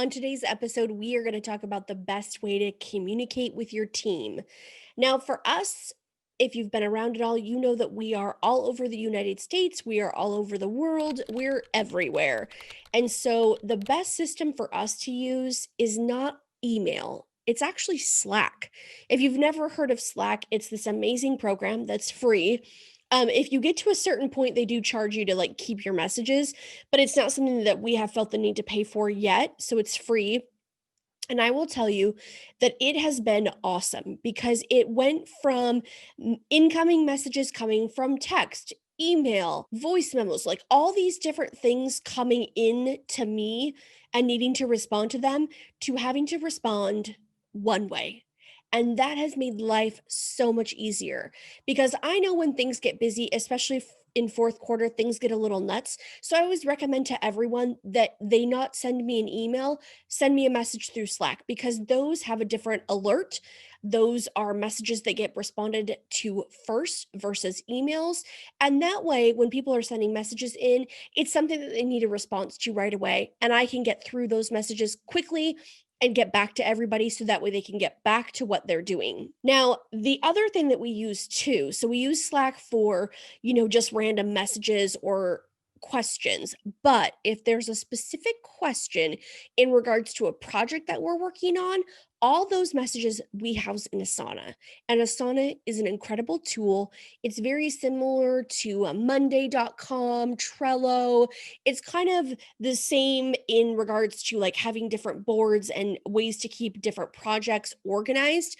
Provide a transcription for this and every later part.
on today's episode, we are going to talk about the best way to communicate with your team. Now, for us, if you've been around at all, you know that we are all over the United States, we are all over the world, we're everywhere. And so, the best system for us to use is not email. It's actually Slack. If you've never heard of Slack, it's this amazing program that's free. If you get to a certain point, they do charge you to like keep your messages, but it's not something that we have felt the need to pay for yet. So it's free. And I will tell you that it has been awesome because it went from incoming messages coming from text, email, voice memos, like all these different things coming in to me and needing to respond to them to having to respond one way. And that has made life so much easier because I know when things get busy, especially in fourth quarter, things get a little nuts. So I always recommend to everyone that they not send me an email, send me a message through Slack because those have a different alert. Those are messages that get responded to first versus emails. And that way, when people are sending messages in, it's something that they need a response to right away. And I can get through those messages quickly and get back to everybody so that way they can get back to what they're doing. Now, the other thing that we use too, so we use Slack for, just random messages or questions. But if there's a specific question in regards to a project that we're working on, all those messages we house in Asana. And Asana is an incredible tool. It's very similar to Monday.com, Trello. It's kind of the same in regards to like having different boards and ways to keep different projects organized.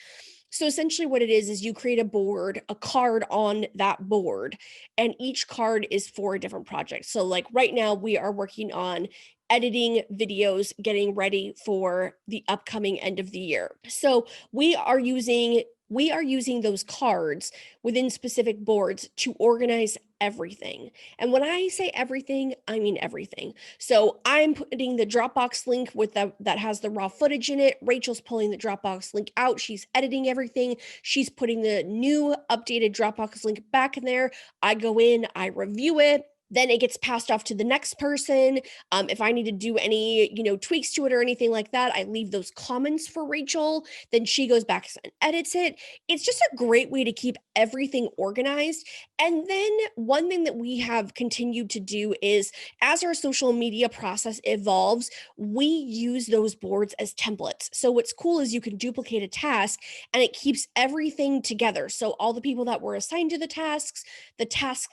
So essentially what it is you create a board, a card on that board, and each card is for a different project. So like right now we are working on editing videos, getting ready for the upcoming end of the year. So we are using those cards within specific boards to organize everything. And when I say everything, I mean everything. So I'm putting the Dropbox link with that has the raw footage in it. Rachel's pulling the Dropbox link out. She's editing everything. She's putting the new updated Dropbox link back in there. I go in, I review it. Then it gets passed off to the next person. If I need to do any, tweaks to it or anything like that, I leave those comments for Rachel. Then she goes back and edits it. It's just a great way to keep everything organized. And then one thing that we have continued to do is as our social media process evolves, we use those boards as templates. So what's cool is you can duplicate a task and it keeps everything together. So all the people that were assigned to the tasks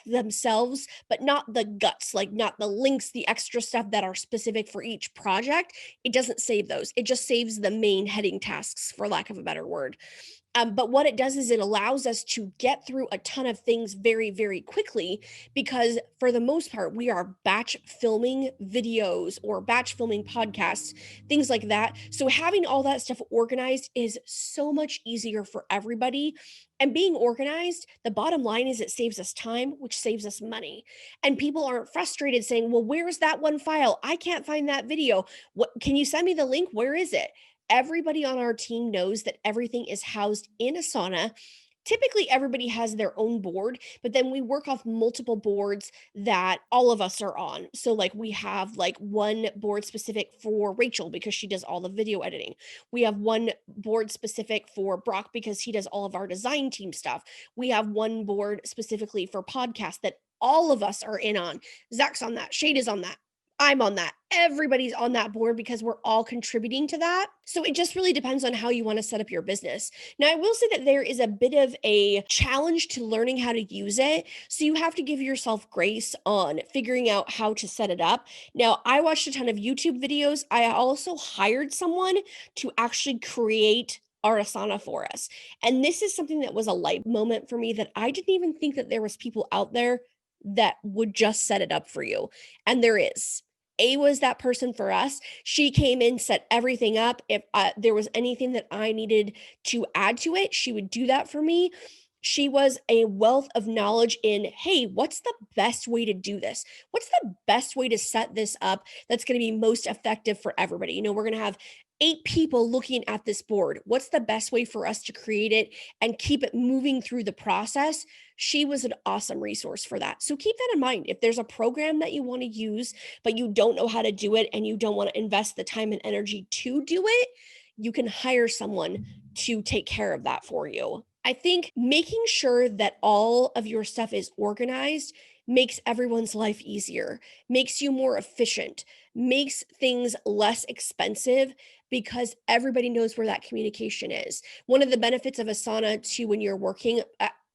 themselves, but not the guts, like not the links, the extra stuff that are specific for each project. It doesn't save those. It just saves the main heading tasks, for lack of a better word. But what it does is it allows us to get through a ton of things very, very quickly because, for the most part, we are batch filming videos or batch filming podcasts, things like that. So, having all that stuff organized is so much easier for everybody. And being organized, the bottom line is it saves us time, which saves us money. And people aren't frustrated saying, well, where's that one file? I can't find that video. What can you send me the link? Where is it? Everybody on our team knows that everything is housed in Asana. Typically, everybody has their own board, but then we work off multiple boards that all of us are on. So, like, we have like one board specific for Rachel because she does all the video editing. We have one board specific for Brock because he does all of our design team stuff. We have one board specifically for podcasts that all of us are in on. Zach's on that, Shade is on that. I'm on that. Everybody's on that board because we're all contributing to that. So it just really depends on how you want to set up your business. Now, I will say that there is a bit of a challenge to learning how to use it. So you have to give yourself grace on figuring out how to set it up. Now, I watched a ton of YouTube videos. I also hired someone to actually create our Asana for us. And this is something that was a light moment for me that I didn't even think that there was people out there that would just set it up for you. And there is. A was that person for us. She came in, set everything up. If there was anything that I needed to add to it, she would do that for me. She was a wealth of knowledge in, hey, what's the best way to do this? What's the best way to set this up that's going to be most effective for everybody? We're going to have 8 people looking at this board. What's the best way for us to create it and keep it moving through the process? She was an awesome resource for that. So keep that in mind. If there's a program that you want to use, but you don't know how to do it and you don't want to invest the time and energy to do it, you can hire someone to take care of that for you. I think making sure that all of your stuff is organized makes everyone's life easier, makes you more efficient, makes things less expensive because everybody knows where that communication is. One of the benefits of Asana too, when you're working,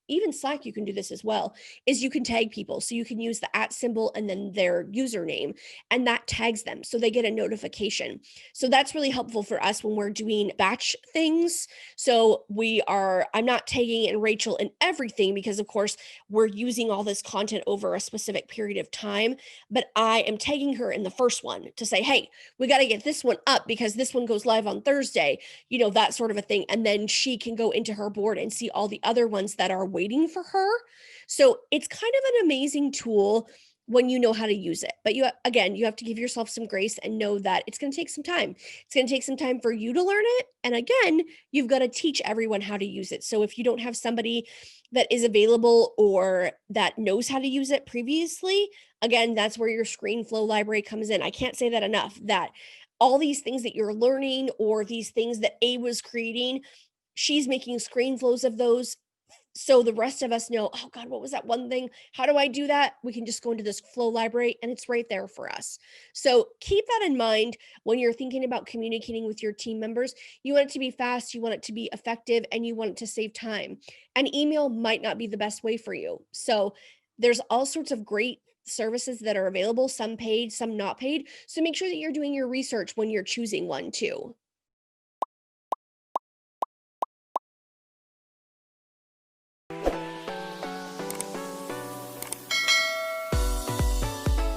even Slack, you can do this as well, is you can tag people. So you can use the at symbol and then their username, and that tags them. So they get a notification. So that's really helpful for us when we're doing batch things. So I'm not tagging in Rachel in everything because, of course, we're using all this content over a specific period of time. But I am tagging her in the first one to say, hey, we got to get this one up because this one goes live on Thursday, that sort of a thing. And then she can go into her board and see all the other ones that are waiting for her. So it's kind of an amazing tool when you know how to use it. But you have to give yourself some grace and know that it's going to take some time. It's going to take some time for you to learn it. And again, you've got to teach everyone how to use it. So if you don't have somebody that is available or that knows how to use it previously, again, that's where your ScreenFlow library comes in. I can't say that enough, that all these things that you're learning or these things that A was creating, she's making ScreenFlows of those. So the rest of us know, oh God, what was that one thing? How do I do that? We can just go into this flow library and it's right there for us. So keep that in mind when you're thinking about communicating with your team members. You want it to be fast, you want it to be effective, and you want it to save time. And email might not be the best way for you. So there's all sorts of great services that are available, some paid, some not paid. So make sure that you're doing your research when you're choosing one too.